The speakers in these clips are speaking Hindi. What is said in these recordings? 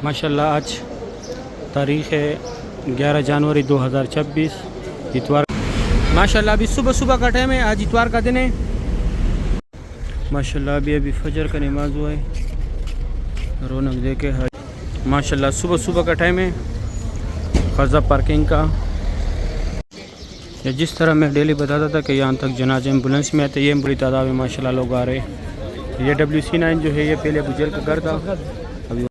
माशाल्लाह आज तारीख़ है 11 जनवरी 2026 इतवार। माशाल्लाह अभी सुबह सुबह का टाइम है, आज इतवार का दिन है। माशाल्लाह अभी फजर का नमाज हुआ है, रौनक देखे है। माशाल्लाह सुबह सुबह का टाइम है, ख़ज़ा पार्किंग का। या जिस तरह मैं डेली बताता था कि यहाँ तक जनाजे एम्बुलेंस में आते, ये बड़ी तादाद में माशाल्लाह लोग आ रहे हैं। ये WC9 जो है ये पहले बुजुर्ग का घर था। अभी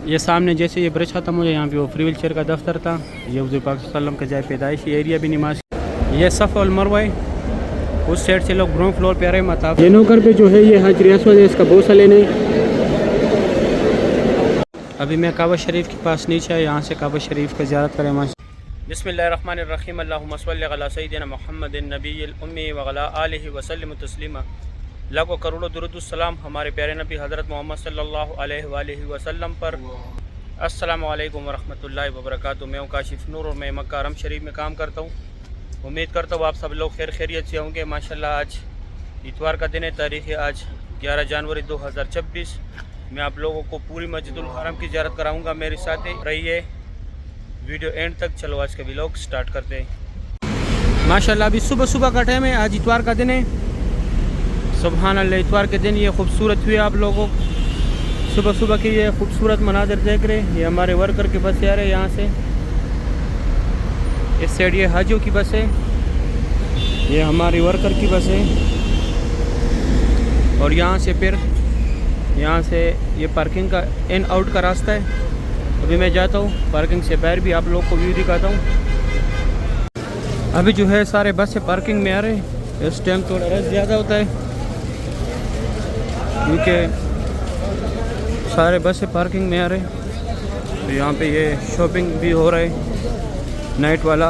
ये सामने जैसे ये ब्रिज खत्म हो जाए, यहाँ पे वो फ्री व्हील चेयर का दफ्तर था। ये हुज़ूर पाक सल्लल्लाहु अलैहि वसल्लम का जाए पैदाइशी एरिया भी नमाज। ये सफ़ा और मरवा है, उस साइड से लोग ग्राउंड फ्लोर पे आ रहे हैं। मताफ ये नौकर पे जो है ये हजरी अस्वद है, इसका बोसा लेने। अभी मैं काबा शरीफ के पास नीचे है, यहाँ से काबा शरीफ का ज़ियारत करें। बिस्मिल्लाहिर्रहमानिर्रहीम, अल्लाहुम्मा सल्लि अला सय्यिदिना मुहम्मदिन नबिय्यिल उम्मी व अला आलिहि व सल्लिम तस्लीमा। लाखों करोड़ों दुरूदुस्सलाम हमारे प्यारे नबी हज़रत मोहम्मद सल्लल्लाहु अलैहि वसल्लम पर। अस्सलामु अलैकुम व रहमतुल्लाहि व बरकातुहू। मैं हूँ काशिफ नूर और मैं मक्का हरम शरीफ में काम करता हूँ। उम्मीद करता हूँ आप सब लोग खैर खैरियत से होंगे। माशाल्लाह आज इतवार का दिन है, तारीख़ है आज 11 जनवरी 2026। मैं आप लोगों को पूरी मस्जिदुल हरम की ज़ियारत कराऊँगा, मेरे साथ रहिए वीडियो एंड तक। चलो आज का व्लॉग स्टार्ट करते हैं। माशाल्लाह अभी सुबह सुबह का टाइम है, आज इतवार का दिन है। सुभान अल्लाह, इतवार के दिन ये खूबसूरत हुए आप लोगों सुबह सुबह की ये खूबसूरत मनाज़र देख रहे हैं। ये हमारे वर्कर की बस आ रहे हैं यहाँ से, इस साइड ये हाजियों की बस है, ये हमारी वर्कर की बस है। और यहाँ से फिर यहाँ से ये पार्किंग का इन आउट का रास्ता है। अभी मैं जाता हूँ पार्किंग से बाहर भी आप लोग को व्यू दिखाता हूँ। अभी जो है सारे बस से पार्किंग में आ रहे हैं। इस टाइम थोड़ा रश ज़्यादा होता है क्योंकि सारे बस से पार्किंग में आ रहे हैं। तो यहाँ पे ये शॉपिंग भी हो रहा है, नाइट वाला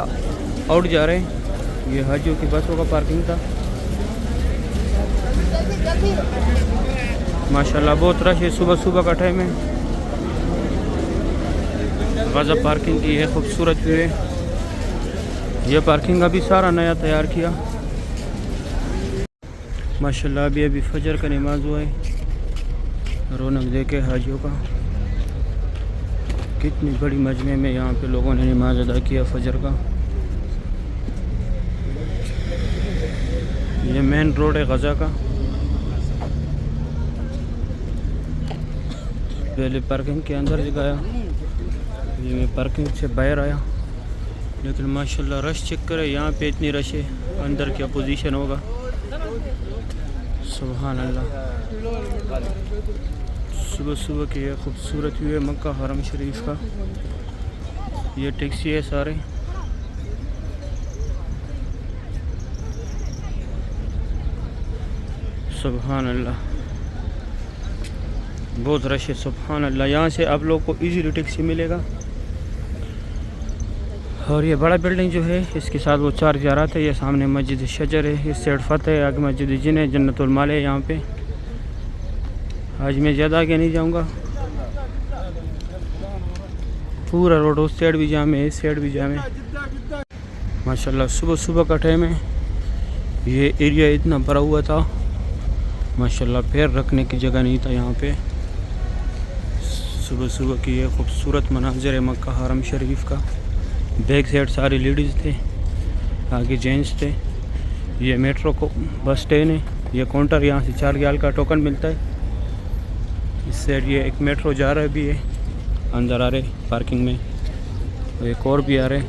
आउट जा रहे हैं। ये हाजियों की बसों का पार्किंग था। माशाल्लाह बहुत रश है, सुबह सुबह का टाइम है। ख़ज़ा पार्किंग की है खूबसूरत व्यू है। यह पार्किंग अभी सारा नया तैयार किया। माशाल्लाह अभी फजर का नमाज हुआ है, रौनक देखे हाजियों का। कितनी बड़ी मजमे में यहाँ पे लोगों ने नमाज अदा किया फजर का। ये मेन रोड है ग़ज़ा का। पहले पार्किंग के अंदर जगाया, ये मैं पार्किंग से बाहर आया, लेकिन माशाल्लाह रश चेक करे, यहाँ पे इतनी रश है, अंदर क्या पोजीशन होगा। सुभान अल्लाह, सुबह सुबह की ये खूबसूरत व्यू है मक्का हरम शरीफ का। ये टैक्सी है सारे। सुभान अल्लाह बहुत रश है। सुभान अल्लाह, यहाँ से आप लोग को इजीली टैक्सी मिलेगा। और ये बड़ा बिल्डिंग जो है इसके साथ वो 4 ज़ियारत है। ये सामने मस्जिद शजर है, इस साइड फतेह है, आगे मस्जिद जिन है, जन्नतुल माल है यहाँ पे। आज मैं ज़्यादा आगे नहीं जाऊँगा, पूरा रोड उस साइड भी जाम है, इस साइड भी जाम है। माशाल्लाह सुबह सुबह का टाइम है। ये एरिया इतना भरा हुआ था माशाल्लाह, पैर रखने की जगह नहीं था यहाँ पे। सुबह सुबह की ये खूबसूरत मनाज़र है मक्का हरम शरीफ का। बैक साइड सारी लेडीज़ थे, आगे जेंट्स थे। ये मेट्रो को बस स्टैंड है, ये काउंटर, यहाँ से 4 रियाल का टोकन मिलता है। इस साइड ये एक मेट्रो जा रहा भी है, अंदर आ रहे पार्किंग में, एक और भी आ रहे।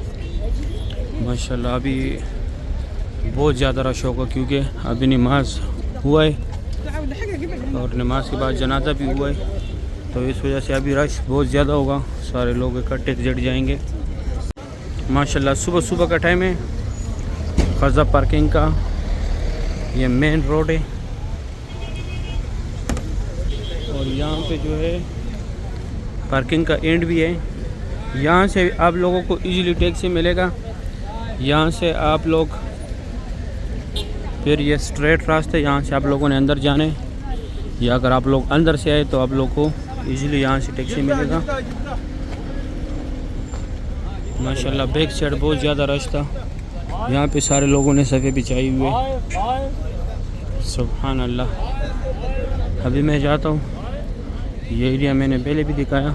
माशाल्लाह अभी बहुत ज़्यादा रश होगा क्योंकि अभी नमाज हुआ है और नमाज के बाद जनाजा भी हुआ है, तो इस वजह से अभी रश बहुत ज़्यादा होगा। सारे लोग इकट्ठे जट जाएंगे। माशाल्लाह सुबह सुबह का टाइम है, ख़ज़ा पार्किंग का ये मेन रोड है। और यहाँ पे जो है पार्किंग का एंड भी है। यहाँ से आप लोगों को इजीली टैक्सी मिलेगा। यहाँ से आप लोग फिर ये स्ट्रेट रास्ते, यहाँ से आप लोगों ने अंदर जाने, या अगर आप लोग अंदर से आए तो आप लोग को इजीली यहाँ से टैक्सी मिलेगा। माशाल्लाह बैक साइड बहुत ज़्यादा रश था, यहाँ पे सारे लोगों ने सफ़े बिछाई हुए। सुभान अल्लाह। अभी मैं जाता हूँ, ये एरिया मैंने पहले भी दिखाया,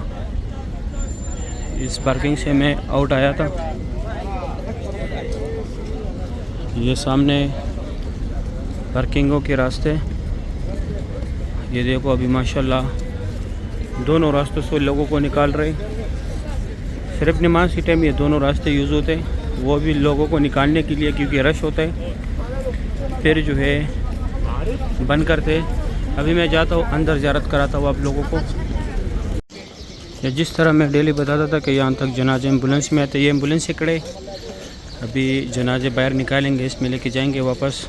इस पार्किंग से मैं आउट आया था। ये सामने पार्किंगों के रास्ते, ये देखो अभी माशाल्लाह दोनों रास्तों से लोगों को निकाल रहे। सिर्फ नमाज के टाइम ये दोनों रास्ते यूज़ होते हैं, वो भी लोगों को निकालने के लिए क्योंकि रश होता है, फिर जो है बंद करते। अभी मैं जाता हूँ अंदर ज़ियारत कराता हूँ आप लोगों को। या जिस तरह मैं डेली बताता था कि यहाँ तक जनाजे एम्बुलेंस में आते, ये एम्बुलेंस से खड़े, अभी जनाजे बाहर निकालेंगे, इसमें लेके जाएंगे वापस।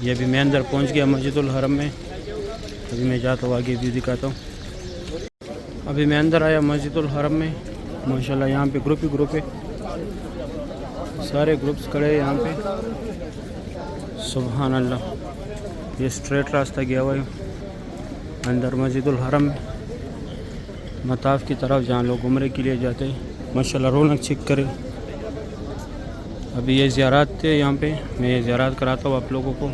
ये अभी मैं अंदर पहुँच गया मस्जिदुल हरम में, अभी मैं जाता हूँ आगे भी दिखाता हूँ। अभी मैं अंदर आया मस्जिदुल हरम में, माशाल्लाह यहाँ पे ग्रुप ही ग्रुप है, सारे ग्रुप्स खड़े हैं यहाँ पे। सुभान अल्लाह, ये स्ट्रेट रास्ता गया हुआ है अंदर मस्जिदुल हरम में, मताफ की तरफ जहाँ लोग उम्रे के लिए जाते हैं। माशाल्लाह रौनक छिक करे। अभी ये ज़ियारत थे यहाँ पे, मैं ये ज़ियारत कराता हूँ आप लोगों को।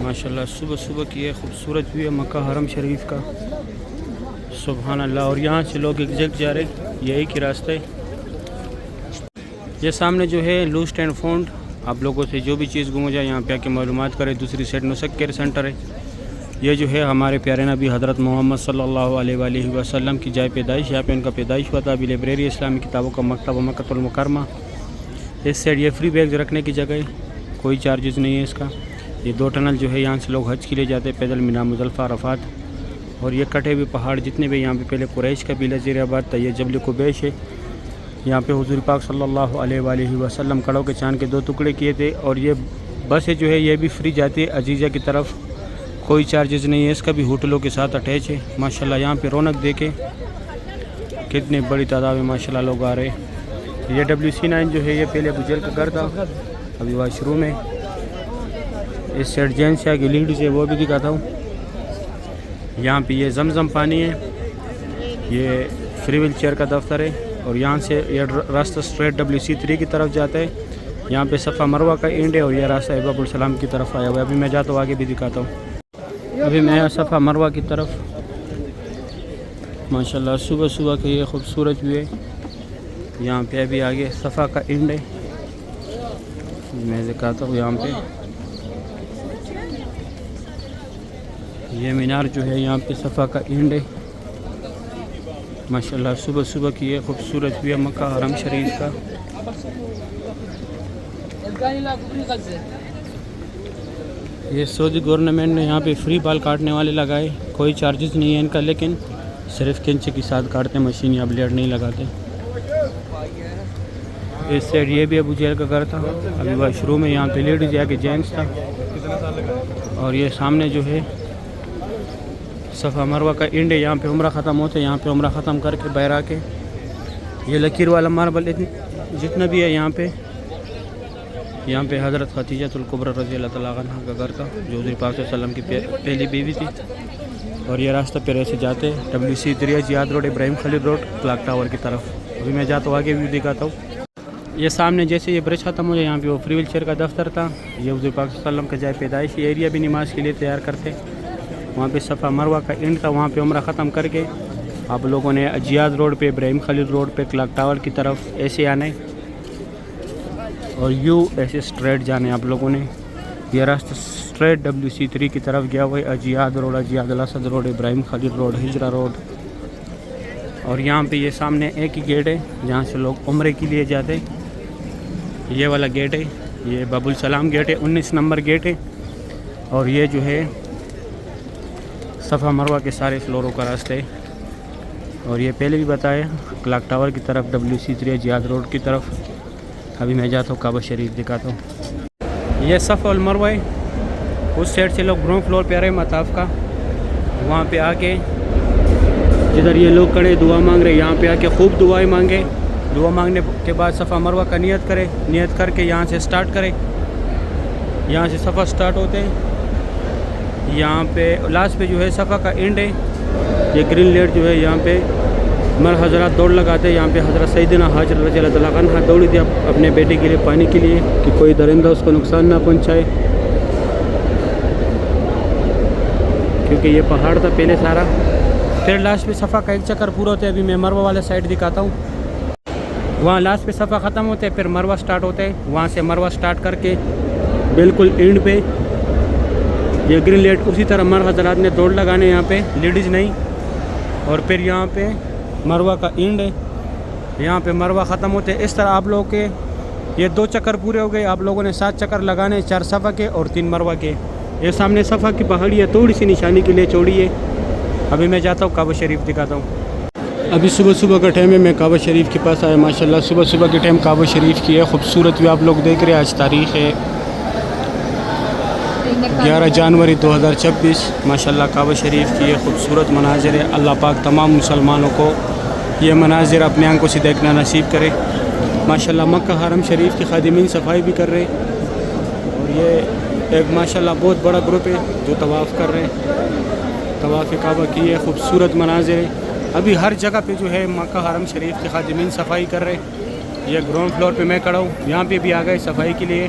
माशाल्लाह सुबह सुबह की ये खूबसूरत व्यू है मक्का हरम शरीफ का। सुभान अल्लाह। और यहाँ से लोग एग्जैक्ट जा रहे, यही की रास्ता है। ये सामने जो है लूस्ट एंड फाउंड, आप लोगों से जो भी चीज़ गुम हो जाए यहाँ पे आके मालूमात करें। दूसरी साइड नुसक केयर सेंटर है। ये जो है हमारे प्यारे नबी हज़रत मोहम्मद सल्लल्लाहु अलैहि वसल्लम की जाए पैदाइश, यहाँ पे उनका पैदाइश हुआ था। अभी लाइब्रेरी इस्लामी किताबों का मकतब मक्कतुल मुकरमा। इस साइड ये फ्री बैग रखने की जगह है, कोई चार्जेस नहीं है इसका। ये दो टनल जो है यहाँ से लोग हज के लिए जाते हैं पैदल, मिना मुज़ल्फ़ा अरफ़ात। और ये कटे हुए पहाड़ जितने भी यहाँ पे पहले कुरैश का भी वज़ीराबाद था, ये जबल कुबैश है। यहाँ पे हुज़ूर पाक सल्लल्लाहु अलैहि वसल्लम कड़ों के चांद के 2 टुकड़े किए थे। और ये बसें जो है ये भी फ्री जाती है अजीज़ा की तरफ, कोई चार्जेस नहीं है इसका भी, होटलों के साथ अटैच है। माशाल्लाह यहाँ पे रौनक देखे कितनी बड़ी तादाद में माशाल्लाह लोग आ रहे हैं। ये WC9 जो है ये पहले अबू जहल का घर था, अभी वाशरूम है। इस साइड जेंट्स आगे लीड से वो भी दिखाता हूँ। यहाँ पे ये जमजम पानी है, ये फ्री व्हील चेयर का दफ्तर है। और यहाँ से ये रास्ता स्ट्रेट WC3 की तरफ जाता है। यहाँ पे सफ़ा मरवा का एंड है और ये रास्ता बाबुल सलाम की तरफ आया हुआ है। अभी मैं जाता हूँ आगे भी दिखाता हूँ। अभी मैं आया सफ़ा मरवा की तरफ। माशाल्लाह सुबह सुबह के ये खूबसूरत व्यू है। यहाँ पे अभी आगे सफ़ा का एंड है, मैं दिखाता हूँ। यहाँ पे ये मीनार जो है यहाँ पे सफ़ा का एंड है। माशाल्लाह सुबह सुबह की ये खूबसूरत व्यू है मक्का हरम शरीफ का। ये सऊदी गवर्नमेंट ने यहाँ पे फ्री बाल काटने वाले लगाए, कोई चार्जेस नहीं है इनका, लेकिन सिर्फ कैंची के साथ काटते, मशीन या ब्लेड नहीं लगाते। इस साइड ये भी अबू जहल का घर था, अभी वाशरूम है। यहाँ पे लेडीज या के जेंट्स था। और ये सामने जो है सफ़ा मरवा का एंड है, यहाँ पे उम्रा ख़त्म होते हैं। यहाँ पे उम्रा ख़त्म करके बाहर आके ये लकीर वाला मार्बल जितना भी है यहाँ पे हज़रत खदीजतुल कुबरा रज़ी अल्लाह तआला अन्हा का घर था, जो हुज़ूर पाक सल्लल्लाहु अलैहि वसल्लम की पहली बीवी थी। और ये रास्ता पे ऐसे जाते WC3 Ziyad road, Ibrahim Khalil road, clock tower की तरफ। अभी मैं जाता हूँ आगे भी दिखाता हूँ। ये सामने जैसे ये ब्रिज खत्म हो जाए, यहाँ पे वो फ्री व्हील चेयर का दफ्तर था। ये हुज़ूर पाक सल्लल्लाहु अलैहि वसल्लम का जाए पैदाइश एरिया भी नमाज के लिए तैयार करते। वहाँ पे सफ़ा मरवा का एंड था, वहाँ पे उम्रा ख़त्म करके आप लोगों ने जियाद रोड पे, इब्राहिम खलील रोड पे, क्लॉक टावर की तरफ ऐसे आना है और ऐसे स्ट्रेट जाने आप लोगों ने। यह रास्ता स्ट्रेट WC3 की तरफ गया हुआ है। Ajyad road, Ajyad Al Asad road, Ibrahim Khalil road, Hijra road. और यहाँ पे ये सामने एक ही गेट है जहाँ से लोग उम्रे के लिए जाते। ये वाला गेट है, ये बाबुल सलाम गेट है, 19 नंबर गेट है। और ये जो है सफ़ा मरवा के सारे फ्लोरों का रास्ता है। और ये पहले भी बताया क्लॉक टावर की तरफ, WC3 जियाद रोड की तरफ। अभी मैं जाता हूँ काबा शरीफ दिखाता हूँ। ये सफ़ा और मरवा है, उस साइड से लोग ग्राउंड फ्लोर पे आ रहे हैं मताफ का। वहाँ पे आके जिधर ये लोग खड़े दुआ मांग रहे, यहाँ पे आके खूब दुआएं मांगे। दुआ मांगने के बाद सफ़ा मरवा का नियत करें, नियत करके यहाँ से स्टार्ट करें। यहाँ से सफ़ा स्टार्ट होते हैं, यहाँ पे लास्ट पे जो है सफ़ा का एंड है। ये ग्रीन लाइट जो है यहाँ पे मर हज़रात दौड़ लगाते हैं। यहाँ पे हज़रत सैयदना हाजर रज़ी अल्लाह तआला अन्हा दौड़ी थी अपने बेटे के लिए पानी के लिए, कि कोई दरिंदा उसको नुकसान ना पहुँचाए, क्योंकि ये पहाड़ था पहले सारा। फिर लास्ट पे सफ़ा का एक चक्कर पूरा होता है। अभी मैं मरवा वाले साइड दिखाता हूँ। वहाँ लास्ट पे सफ़ा ख़त्म होता है, फिर मरवा स्टार्ट होता है। वहाँ से मरवा स्टार्ट करके बिल्कुल एंड पे ये ग्रीन लाइट, उसी तरह मर हजरात ने दौड़ लगाने यहाँ पे, लेडीज़ नहीं। और फिर यहाँ पे मरवा का एंड है, यहाँ पे मरवा ख़त्म होते हैं। इस तरह आप लोगों के ये 2 चक्कर पूरे हो गए। आप लोगों ने 7 चक्कर लगाने, 4 सफ़ा के और 3 मरवा के। ये सामने सफ़ा की पहाड़ी है, थोड़ी सी निशानी के लिए चौड़ी है। अभी मैं जाता हूँ काबा शरीफ दिखाता हूँ। अभी सुबह सुबह का टाइम है, मैं काबा शरीफ के पास आया। माशाल्लाह सुबह सुबह के टाइम काबा शरीफ की है खूबसूरत व्यू आप लोग देख रहे हैं। आज तारीख़ है 11 जनवरी 2026। माशाल्लाह काबा शरीफ की ये खूबसूरत मनाजिर है। अल्लाह पाक तमाम मुसलमानों को ये मनाजिर अपने आंखों से देखना नसीब करे। माशाल्लाह मक्का हरम शरीफ की खादिमीन सफाई भी कर रहे हैं। और ये एक माशाल्लाह बहुत बड़ा ग्रुप है जो तवाफ़ कर रहे हैं। तवाफ़ काबा की ये खूबसूरत मनाजिर है। अभी हर जगह पे जो है मक्का हरम शरीफ की खादिमीन सफाई कर रहे हैं। ये ग्राउंड फ्लोर पे मैं खड़ा हूँ, यहाँ पे भी आ गए सफाई के लिए।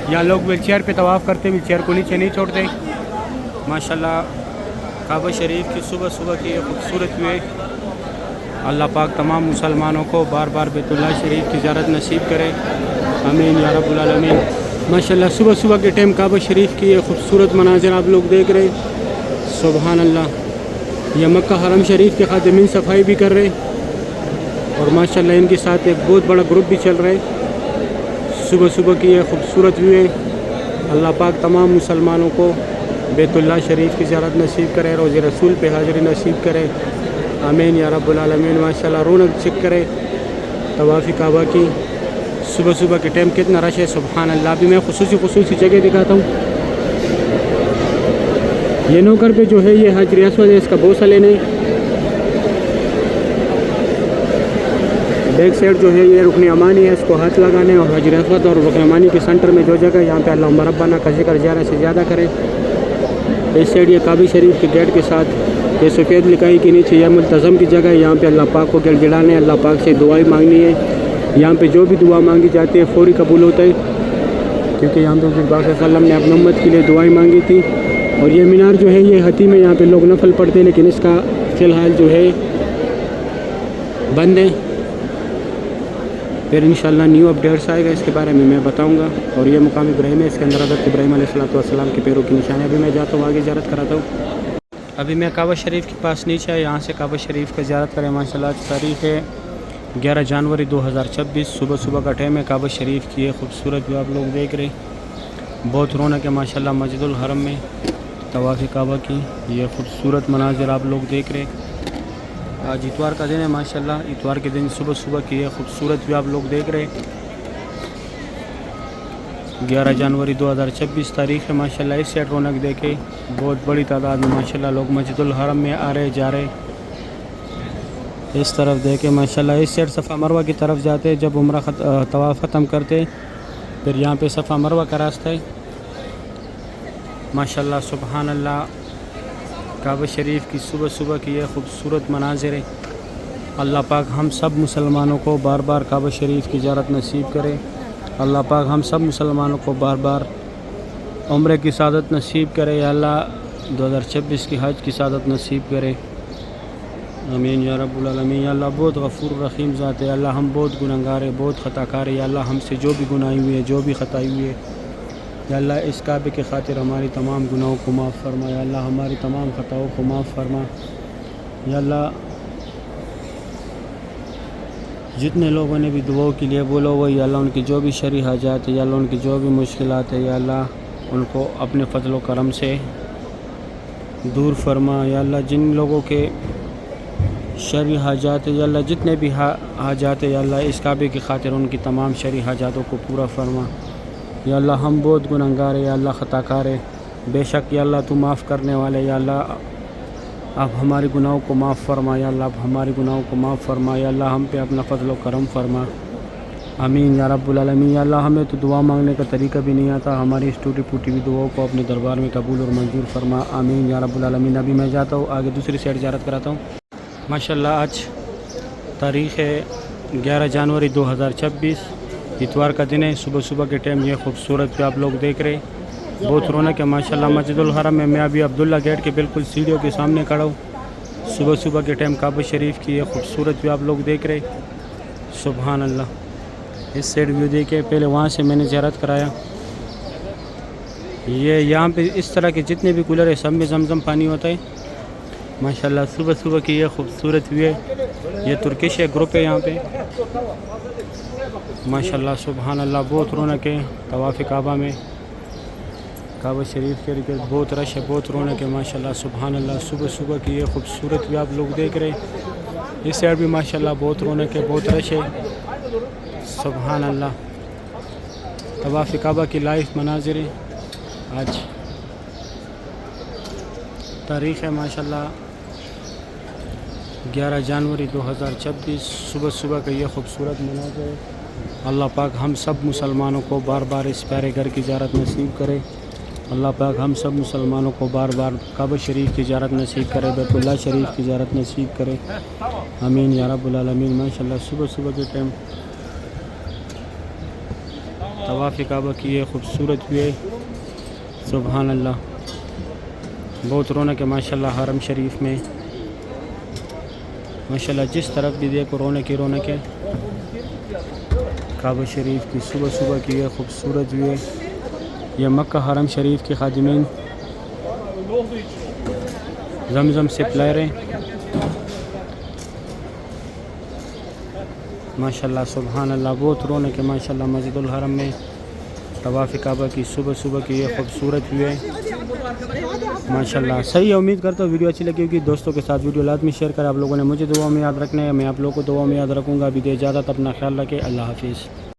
यहाँ लोग व्हीलचेयर पे तवाफ़ करते, व्हीलचेयर को नीचे नहीं छोड़ते। माशाल्लाह काबा शरीफ की सुबह सुबह की ये खूबसूरत व्यू है। अल्लाह पाक तमाम मुसलमानों को बार बार बैतुल्लाह शरीफ की ज़ियारत नसीब करे, आमीन या रब्बुल आलमीन। माशाल्लाह सुबह सुबह के टाइम काबा शरीफ की ये खूबसूरत मनाजिर आप लोग देख रहे हैं। सुभान अल्लाह। ये मक्का हरम शरीफ के खादिमीन सफाई भी कर रहे हैं और माशाल्लाह इनके साथ एक बहुत बड़ा ग्रुप भी चल रहा है। सुबह सुबह की ये खूबसूरत व्यू है। अल्लाह पाक तमाम मुसलमानों को बैतुल्लाह शरीफ की ज़ियारत नसीब करे, रोज़े रसूल पे हाज़िरी नसीब करे, आमीन या रब्बुल आलमीन। माशाल्लाह रौनक चेक करे तवाफ़ी काबा की। सुबह सुबह के टाइम कितना रश है, सुभान अल्लाह। अभी मैं खुसूसी जगह दिखाता हूँ। ये नौकर पे जो है ये हाजरी अस्वद है, इसका बोसा लेने। बैक साइड जो है ये रुकन अमानी है, इसको हाथ लगाने। और हाजरी अस्वद और रुकन अमानी के सेंटर में जो जगह यहाँ पे अल्लाहुम्मा रब्बाना का जिक्र ज़्यादा से ज़्यादा करें। इस साइड ये काबा शरीफ के गेट के साथ ये सफ़ेद लिखाई के नीचे यह मुल्तज़म की जगह है। यहाँ पे अल्लाह पाक को गिड़गिड़ाने, अल्लाह पाक से दुआएं मांगनी है। यहाँ पे जो भी दुआ मांगी जाती है फ़ौरी कबूल होता है, क्योंकि यहाँ पे पाक सल्लल्लाहु अलैहि वसल्लम ने अपनी उम्मत के लिए दुआएं मांगी थी। और ये मीनार जो है ये हती में, यहाँ पे लोग नफल पढ़ते हैं, लेकिन इसका फ़िलहाल जो है बंद है। फिर इंशाल्लाह न्यू अपडेट्स आएगा, इसके बारे में मैं बताऊँगा। और ये मुकाम इब्राहिम है, इसके अंदर हज़रत इब्राहिम अलैहिस्सलाम के पैरों की निशानी। अभी मैं जाता हूँ आगे ज़ियारत कराता हूँ। अभी मैं काबा शरीफ के पास नीचे है, यहाँ से काबा शरीफ का ज़ियारत करें। माशाल्लाह तारीख़ है 11 जनवरी 2026। सुबह सुबह का टाइम है। काबा शरीफ की ये खूबसूरत भी आप लोग देख रहे हैं। बहुत रौनक है माशाल्लाह मस्जिदुल हरम में तवाफ़ काबा की ये खूबसूरत मनाजिर आप लोग देख रहे हैं। आज इतवार का दिन है माशाल्लाह। इतवार के दिन सुबह सुबह की ये खूबसूरत भी आप लोग देख रहे हैं। 11 जनवरी 2026 तारीख़ है। माशाल्लाह इस साइड रौनक देखे, बहुत बड़ी तादाद में माशाल्लाह लोग मस्जिदुल हरम में आ रहे जा रहे। इस तरफ देखे माशाल्लाह इस साइड सफ़ा मरवा की तरफ जाते, जब उम्रा तवाफ़ ख़त्म करते फिर यहाँ पे सफ़ा मरवा का रास्ता है। माशाल्लाह सुभान अल्लाह। काबा शरीफ की सुबह सुबह की ये खूबसूरत मनाजिर है। अल्लाह पाक हम सब मुसलमानों को बार बार काबा शरीफ की ज़ियारत नसीब करे। अल्लाह पाक हम सब मुसलमानों को बार बार उम्रे की सादत नसीब करे। या अल्लाह 2026 की हज की सादत नसीब करे, आमीन या रब्बुल आलमीन। या अल्लाह बहुत गफ़ूर रहीम ज़ात है। अल्लाह हम बहुत गुनहगार है, बहुत ख़ताकार है। या अल्लाह हमसे जो भी गुनाही हुई है, जो भी ख़ताई हुई है, या अल्लाह इस काबे के खातिर हमारी तमाम गुनाहों को माफ़ फरमा। या अल्लाह हमारी तमाम ख़ताओं को माफ़ फरमा। या अल्लाह जितने लोगों ने भी दुआओं के लिए बोला हुआ, या अल्लाह उनकी जो भी शरई हाजात है, या अल्लाह उनकी जो भी मुश्किलात है, या अल्लाह उनको अपने फजल व करम से दूर फरमा। या अल्लाह जिन लोगों के शरई हाजात है, या अल्लाह जितने भी हाजात है, या अल्लाह इस काबे की खातिर उनकी तमाम शरई हाजातों को पूरा फरमा। या अल्लाह हम बहुत गुनहगार है, या अल्लाह ख़ताकार है, बेशक या अल्लाह तू माफ़ करने वाले। या अल्लाह आप हमारे गुनाहों को माफ़ फरमा। या अल्लाह आप हमारे गुनाहों को माफ़ फरमा। या अल्लाह हम पे अपना फजल व करम फरमा, आमीन या रब्बुल आलमीन। या अल्लाह हमें तो दुआ मांगने का तरीका भी नहीं आता, हमारी इस टूटी फूटी हुई दुआओं को अपने दरबार में कबूल और मंजूर फरमा, आमीन या रब्बुल आलमीन। अभी मैं जाता हूँ आगे दूसरी साइड ज़ियारत कराता हूँ। माशाल्लाह आज तारीख़ है 11 जनवरी 2026, इतवार का दिन है। सुबह सुबह के टाइम ये खूबसूरत आप लोग देख रहे, बहुत रौनक है माशाल्लाह मस्जिदुल हरम में। मैं अभी अब्दुल्ला गेट के बिल्कुल सीढ़ियों के सामने खड़ा हूँ। सुबह सुबह के टाइम काबा शरीफ की ये खूबसूरत व्यू आप लोग देख रहे, सुभान अल्लाह। इस साइड व्यू देखे, पहले वहाँ से मैंने ज़ियारत कराया। ये यहाँ पे इस तरह के जितने भी कूलर है सब में ज़मज़म पानी होता है माशाल्लाह। सुबह सुबह की ये खूबसूरत व्यू है। ये तुर्किश है ग्रुप है यहाँ पे माशाल्लाह, सुभान अल्लाह। बहुत रौनक है तवाफ़ काबा में, काबा शरीफ के इर्द बहुत रश है, बहुत रौनक है माशाल्लाह, सुभान अल्लाह। सुबह सुबह की ये खूबसूरत व्यू आप लोग देख रहे, इस साइड भी माशाल्लाह बहुत रौनक है, बहुत रश है, सुभान अल्लाह। तवाफ़ काबा की लाइव मनाज़िर है। आज तारीख़ है माशाल्लाह 11 जनवरी 2026। सुबह सुबह का ये खूबसूरत मनाज़िर है। अल्लाह पाक हम सब मुसलमानों को बार बार इस प्यारे घर की ज़ियारत नसीब करे। अल्लाह पाक हम सब मुसलमानों को बार बार काबा शरीफ की ज़ियारत नसीब करे, बैतुल्लाह शरीफ की ज़ियारत नसीब करे, आमीन या रब्बुल आलमीन। माशाल्लाह सुबह सुबह के टाइम तवाफ़ काबा की ये खूबसूरत व्यू है, सुभान अल्लाह। बहुत रौनक है माशाल्लाह हरम शरीफ में माशाल्लाह। जिस तरफ भी देखो रौनक ही रौनक है काबा शरीफ की। सुबह सुबह की ये खूबसूरत व्यू है। यह मक्का हरम शरीफ के खादिमीन जमजम से पिला रहे माशाल्लाह, सुभान अल्लाह। बहुत रौनक है माशाल्लाह मस्जिदुल हरम में तवाफ़ काबा की। सुबह सुबह की ये खूबसूरत व्यू है माशाल्लाह। सही है, उम्मीद करता हूँ वीडियो अच्छी लगी होगी। दोस्तों के साथ वीडियो लाजमी शेयर करें। आप लोगों ने मुझे दुआ में याद रखना है, मैं आप लोगों को दुआ में याद रखूँगा। अभी दे इजाज़त, अपना ख्याल रखें, अल्लाह हाफिज़।